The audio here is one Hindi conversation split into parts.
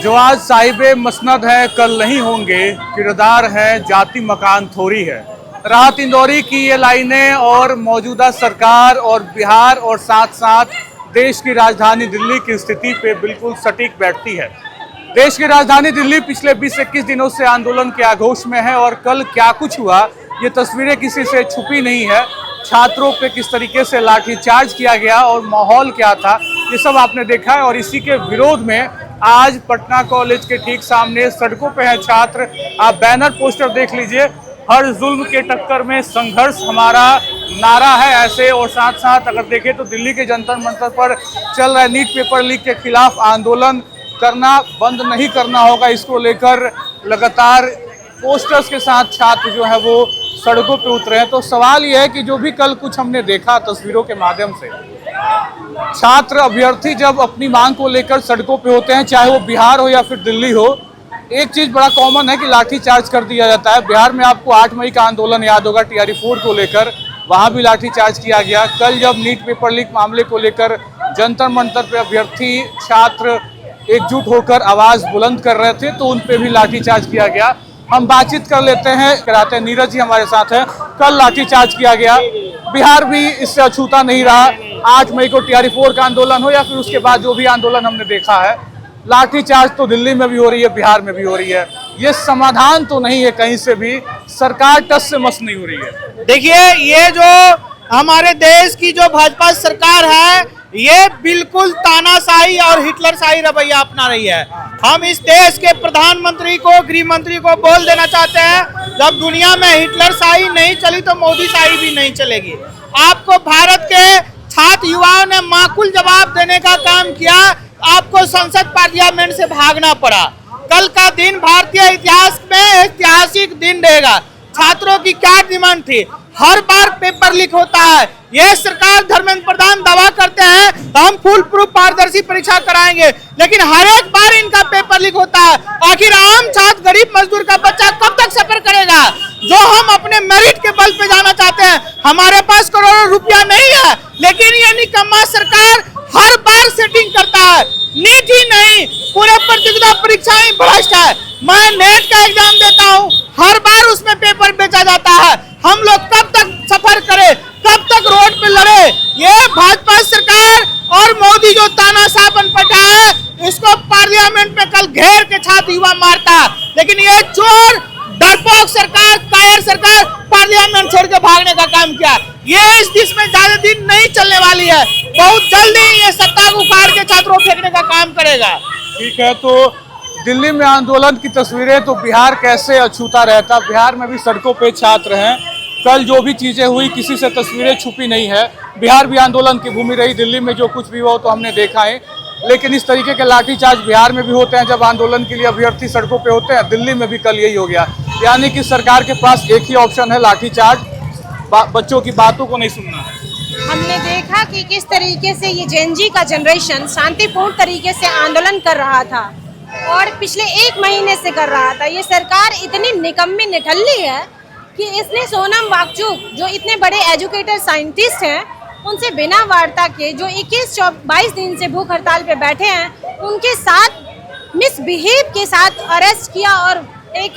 जो आज साहिबे मसनद है कल नहीं होंगे, किरदार है जाति मकान थोड़ी है। राहत इंदौरी की ये लाइनें और मौजूदा सरकार और बिहार और साथ साथ देश की राजधानी दिल्ली की स्थिति पे बिल्कुल सटीक बैठती है। देश की राजधानी दिल्ली पिछले 20-21 दिनों से आंदोलन के आगोश में है और कल क्या कुछ हुआ ये तस्वीरें किसी से छुपी नहीं है। छात्रों पे किस तरीके से लाठीचार्ज किया गया और माहौल क्या था ये सब आपने देखा है। और इसी के विरोध में आज पटना कॉलेज के ठीक सामने सड़कों पे हैं छात्र। आप बैनर पोस्टर देख लीजिए, हर जुल्म के टक्कर में संघर्ष हमारा नारा है ऐसे। और साथ साथ अगर देखें तो दिल्ली के जंतर मंतर पर चल रहा है नीट पेपर लीक के खिलाफ आंदोलन करना बंद नहीं करना होगा। इसको लेकर लगातार पोस्टर्स के साथ छात्र जो है वो सड़कों पे उतरे हैं। तो सवाल यह है कि जो भी कल कुछ हमने देखा तस्वीरों के माध्यम से, छात्र अभ्यर्थी जब अपनी मांग को लेकर सड़कों पे होते हैं, चाहे वो बिहार हो या फिर दिल्ली हो, एक चीज बड़ा कॉमन है कि लाठीचार्ज कर दिया जाता है। बिहार में आपको 8 मई का आंदोलन याद होगा, टीआरई 4 को लेकर, वहां भी लाठीचार्ज किया गया। कल जब नीट पेपर लीक मामले को लेकर जंतर मंतर पे अभ्यर्थी छात्र एकजुट होकर आवाज बुलंद कर रहे थे तो उन पे भी लाठीचार्ज किया गया। हम बातचीत कर लेते हैं, कराते हैं। नीरज जी हमारे साथ हैं। कल लाठीचार्ज किया गया, बिहार भी इससे अछूता नहीं रहा। 8 मई को टीआरई 4 का आंदोलन हो या फिर उसके बाद जो भी आंदोलन हमने देखा है, लाठीचार्ज तो दिल्ली में भी हो रही है, बिहार में भी हो रही है। ये समाधान तो नहीं है कहीं से भी, सरकार टस से मस नहीं हो रही है। देखिए, ये जो हमारे देश की जो भाजपा सरकार है, ये बिल्कुल तानाशाही और हिटलरशाही रवैया अपना रही है। हम इस देश के प्रधानमंत्री को, गृह मंत्री को बोल देना चाहते हैं, जब दुनिया में हिटलरशाही नहीं चली तो मोदीशाही भी नहीं चलेगी। आपको भारत के छात्र युवाओं ने माकूल जवाब देने का काम किया, आपको संसद पार्लियामेंट से भागना पड़ा। कल का दिन भारतीय इतिहास में ऐतिहासिक दिन रहेगा। छात्रों की क्या डिमांड थी? हर बार पेपर लीक होता है, ये सरकार धर्मेंद्र प्रधान दावा करते हैं तो हम फुल प्रूफ पारदर्शी परीक्षा कराएंगे, लेकिन हर एक बार इनका पेपर लीक होता है। आखिर आम छात्र, गरीब मजदूर का बच्चा कब तक सफर करेगा? जो हम अपने मेरिट के बल पे जाना चाहते हैं, हमारे पास करोड़ों रुपया नहीं है, लेकिन ये निकम्मा सरकार हर बार सेटिंग करता है। नीट ही नहीं, पूरे प्रतियोगिता परीक्षाएं भ्रष्ट है। मैं नेट का एग्जाम देता हूँ, हर बार उसमें पेपर बेचा जाता है। हम लोग कब तक सफर करें, कब तक रोड पे लड़े? ये भाजपा सरकार और मोदी जो तानाशाह पटा है, इसको पार्लियामेंट में कल घेर के छात्र युवा मारता, लेकिन ये चोर डरपोक सरकार, कायर सरकार पार्लियामेंट छोड़ के भागने का काम किया। ये इस देश में ज्यादा दिन नहीं चलने वाली है, बहुत जल्दी ये सत्ता को उखाड़ के छात्रों को फेंकने का काम करेगा। ठीक है, तो दिल्ली में आंदोलन की तस्वीरें, तो बिहार कैसे अछूता रहता? बिहार में भी सड़कों पे छात्र हैं। कल जो भी चीजें हुई किसी से तस्वीरें छुपी नहीं है। बिहार भी आंदोलन की भूमि रही, दिल्ली में जो कुछ भी हुआ तो हमने देखा है। लेकिन इस तरीके के लाठीचार्ज बिहार में भी होते हैं जब आंदोलन के लिए अभ्यर्थी सड़कों पे होते हैं। दिल्ली में भी कल यही हो गया, यानी कि सरकार के पास एक ही ऑप्शन है, लाठीचार्ज। बच्चों की बातों को नहीं सुनना है। हमने देखा कि किस तरीके से ये जेनजी का जनरेशन शांतिपूर्ण तरीके से आंदोलन कर रहा था और पिछले 1 महीने से कर रहा था। ये सरकार इतनी निकम्मी निठल्ली है कि इसने सोनम वांगचुक, जो इतने बड़े एजुकेटर साइंटिस्ट हैं, उनसे बिना वार्ता के, जो 21-22 दिन से भूख हड़ताल पे बैठे हैं, उनके साथ मिसबिहेव के साथ अरेस्ट किया और एक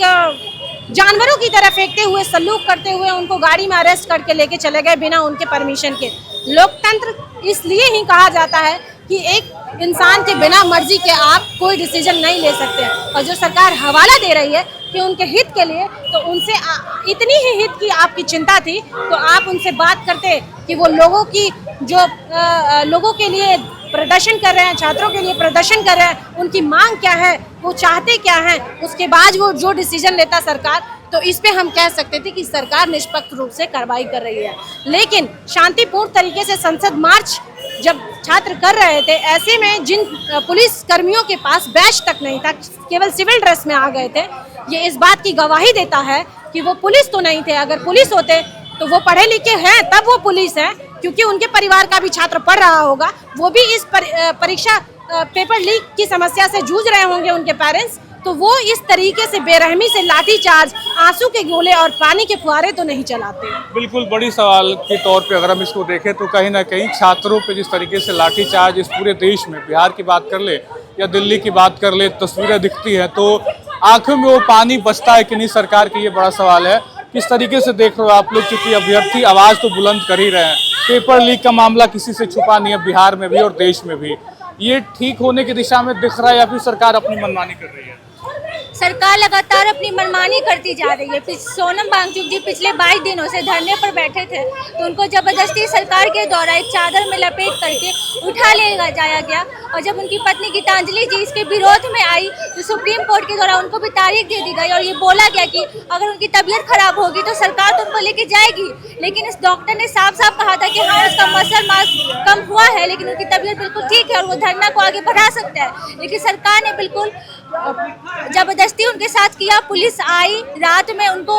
जानवरों की तरह फेंकते हुए, सलूक करते हुए उनको गाड़ी में अरेस्ट करके लेके चले गए बिना उनके परमिशन के। लोकतंत्र इसलिए ही कहा जाता है कि एक इंसान के बिना मर्जी के आप कोई डिसीजन नहीं ले सकते। और जो सरकार हवाला दे रही है कि उनके हित के लिए, तो उनसे इतनी ही हित की आपकी चिंता थी तो आप उनसे बात करते कि वो लोगों की जो लोगों के लिए प्रदर्शन कर रहे हैं, छात्रों के लिए प्रदर्शन कर रहे हैं, उनकी मांग क्या है, वो चाहते क्या हैं, उसके बाद वो जो डिसीजन लेता सरकार, तो इस पे हम कह सकते थे कि सरकार निष्पक्ष रूप से कार्रवाई कर रही है। लेकिन शांतिपूर्ण तरीके से संसद मार्च जब छात्र कर रहे थे, ऐसे में जिन पुलिस कर्मियों के पास बैच तक नहीं था, केवल सिविल ड्रेस में आ गए थे, ये इस बात की गवाही देता है कि वो पुलिस तो नहीं थे। अगर पुलिस होते तो वो पढ़े लिखे हैं, तब वो पुलिस है, क्योंकि उनके परिवार का भी छात्र पढ़ रहा होगा, वो भी इस परीक्षा पेपर लीक की समस्या से जूझ रहे होंगे, उनके पेरेंट्स, तो वो इस तरीके से बेरहमी से लाठीचार्ज, आंसू के गोले और पानी के फुहारे तो नहीं चलाते। बिल्कुल बड़ी सवाल के तौर पे अगर हम इसको देखें तो कहीं ना कहीं छात्रों पे जिस तरीके से लाठीचार्ज इस पूरे देश में, बिहार की बात कर ले या दिल्ली की बात कर ले, तस्वीरें दिखती हैं तो आंखों में वो पानी बचता है कि नहीं सरकार की, ये बड़ा सवाल है। किस तरीके से देख रहे हो आप लोग, क्योंकि अभ्यर्थी आवाज तो बुलंद कर ही रहे हैं, पेपर लीक का मामला किसी से छुपा नहीं है, बिहार में भी और देश में भी। ये ठीक होने की दिशा में दिख रहा है या फिर सरकार अपनी मनमानी कर रही है? सरकार लगातार अपनी मनमानी करती जा रही है। सोनम वांगचुक जी पिछले 22 दिनों से धरने पर बैठे थे तो उनको जबरदस्ती सरकार के द्वारा एक चादर में लपेट करके उठा ले जाया गया, और जब उनकी पत्नी गीतांजलि जी इसके विरोध में आई तो सुप्रीम कोर्ट के द्वारा उनको भी तारीख दे दी गई और ये बोला गया कि अगर उनकी तबीयत खराब होगी तो सरकार तो उनको लेके जाएगी। लेकिन इस डॉक्टर ने साफ साफ कहा था कि हाँ उसका मसल मास कम हुआ है लेकिन उनकी तबीयत बिल्कुल ठीक है और वो धरना को आगे बढ़ा सकता है। लेकिन सरकार ने बिल्कुल जबरदस्ती उनके साथ किया। पुलिस आई, रात में उनको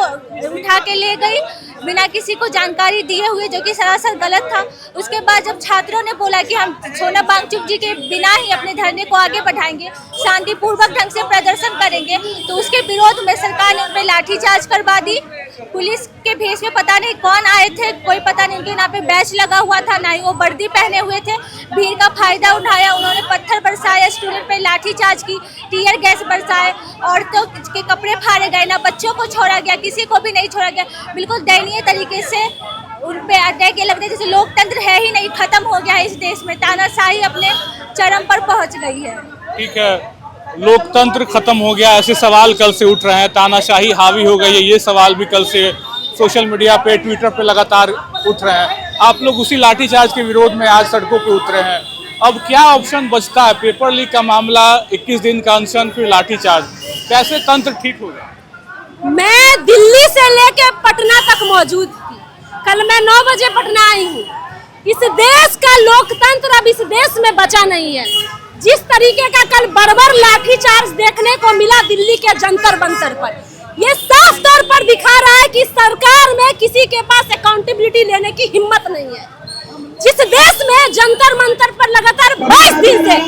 उठा के ले गई बिना किसी को जानकारी दिए हुए, जो कि सरासर गलत था। उसके बाद जब छात्रों ने बोला कि हम सोनम वांगचुक जी के बिना ही अपने धरने को आगे बढ़ाएंगे, शांतिपूर्वक ढंग से प्रदर्शन करेंगे, तो उसके विरोध में सरकार ने उन पर लाठीचार्ज करवा दी। पुलिस के भेष में पता नहीं कौन आए थे, कोई पता नहीं, उनके नाम पे बैच लगा हुआ था, ना ही वो वर्दी पहने हुए थे। भीड़ का फायदा उठाया, उन्होंने पत्थर बरसाए, स्टूडेंट पे लाठीचार्ज की, टीयर गैस बरसाए, औरतों के कपड़े फाड़े गए, ना बच्चों को छोड़ा गया, किसी को भी नहीं छोड़ा गया। बिल्कुल दयनीय तरीके से उन पे अटैक ये लग रहा है जैसे लोकतंत्र है ही नहीं, खत्म हो गया है इस देश में, तानाशाही अपने चरम पर पहुंच गई है। ठीक है, लोकतंत्र खत्म हो गया ऐसे सवाल कल से उठ रहे हैं, तानाशाही हावी हो गई है, ये सवाल भी कल से सोशल मीडिया पे, ट्विटर पे लगातार उठ रहे हैं। आप लोग उसी लाठीचार्ज के विरोध में आज सड़कों पे उतरे हैं। अब क्या ऑप्शन बचता है? पेपर लीक का मामला, 21 दिन का अनशन, फिर लाठीचार्ज, कैसे तंत्र ठीक होगा? मैं दिल्ली से लेके पटना तक मौजूद थी। कल मैं 9 बजे पटना आई हूँ। इस देश का लोकतंत्र अब इस देश में बचा नहीं है। जिस तरीके का कल बर्बर लाठीचार्ज देखने को मिला दिल्ली के जंतर मंतर पर, ये साफ तौर पर दिखा रहा है कि सरकार में किसी के पास अकाउंटेबिलिटी लेने की हिम्मत नहीं है। जिस देश में जंतर मंतर पर लगातार 22 दिन से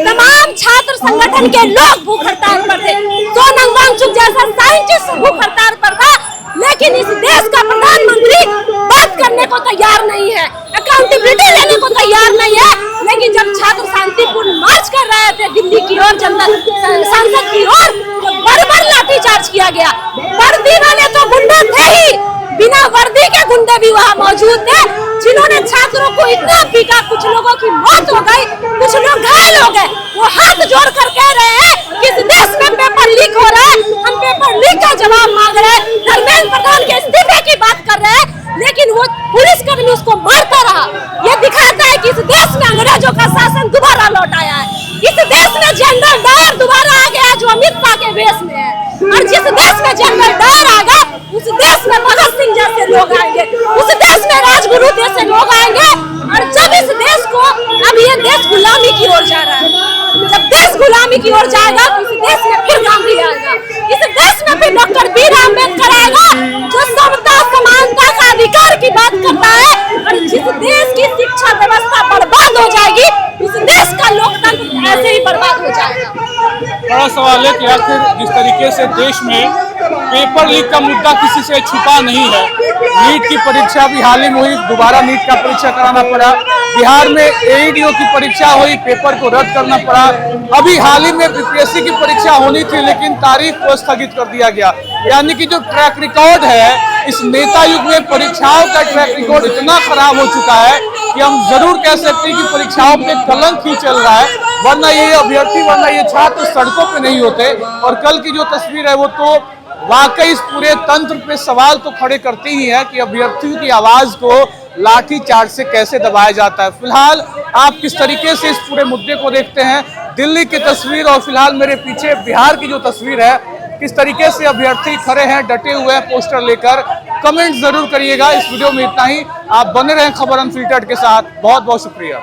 तमाम छात्र संगठन के लोग भूख हड़ताल पर थे, सोनम वांगचुक जैसा साइंटिस्ट भूख हड़ताल पर था, लेकिन इस देश का प्रधानमंत्री बात करने को तैयार नहीं है, अकाउंटेबिलिटी लेने को तैयार नहीं है। लेकिन जब छात्र शांतिपूर्ण मार्च कर रहे थे दिल्ली की ओर, संसद की ओर, तो बर्बर लाठीचार्ज किया गया। वर्दी वाले तो गुंडे थे ही, बिना वर्दी के गुंडे भी वहाँ मौजूद थे, जिन्होंने छात्रों को इतना पीटा, कुछ लोगों की मौत हो गई, कुछ लोग घायल हो गए। वो हाथ जोड़ कर कह रहे हैं कि इस देश में पेपर लीक हो रहा है, हम पेपर लीक का जवाब मांग रहे हैं, धर्मेंद्र प्रधान के इस्तीफे की बात कर रहे हैं, लेकिन वो पुलिसकर्मी उसको मारता रहा। ये दिखाता है कि इस देश में अंग्रेजों का शासन दोबारा लौट आया है। इस देश में जनरल डायर दोबारा आ गया जो अमित शाह के वेश में है, और जिस देश में जनरल डायर आ गया उस देश में भगत सिंह जैसे लोग आएंगे, उस देश में राजगुरु जैसे लोग आएंगे। और जब इस देश को, अब ये देश गुलामी की ओर जा रहा है, जब देश गुलामी की ओर जाएगा तो इस देश में फिर गांधी आएगा, इस देश में फिर डॉक्टर बी आर अम्बेडकर आएगा जो समता समानता का अधिकार की बात करता है। और जिस देश की शिक्षा व्यवस्था बर्बाद हो जाएगी, उस देश का लोकतंत्र ऐसे ही बर्बाद हो जाएगा। बड़ा सवाल है कि आखिर जिस तरीके से देश में पेपर लीक का मुद्दा किसी से छुपा नहीं है, नीट की परीक्षा भी हाल ही में हुई, दोबारा नीट का परीक्षा कराना पड़ा, बिहार में एईडीओ की परीक्षा हुई, पेपर को रद्द करना पड़ा, अभी हाल ही में बीपीएससी की परीक्षा होनी थी लेकिन तारीख को स्थगित कर दिया गया। यानी कि जो ट्रैक रिकॉर्ड है इस नेता युग में, परीक्षाओं का ट्रैक रिकॉर्ड इतना खराब हो चुका है कि हम जरूर कह सकते हैं कि परीक्षाओं पे कलंक ही चल रहा है, वरना ये अभ्यर्थी, वरना ये छात्र सड़कों पे नहीं होते। और कल की जो तस्वीर है वो तो वाकई इस पूरे तंत्र पे सवाल तो खड़े करती ही है कि अभ्यर्थियों की आवाज को लाठीचार्ज से कैसे दबाया जाता है। फिलहाल आप किस तरीके से इस पूरे मुद्दे को देखते हैं? दिल्ली की तस्वीर और फिलहाल मेरे पीछे बिहार की जो तस्वीर है, किस तरीके से अभ्यर्थी खड़े हैं, डटे हुए हैं पोस्टर लेकर, कमेंट जरूर करिएगा। इस वीडियो में इतना ही। आप बने रहें खबर अनफिल्टर्ड के साथ। बहुत बहुत शुक्रिया।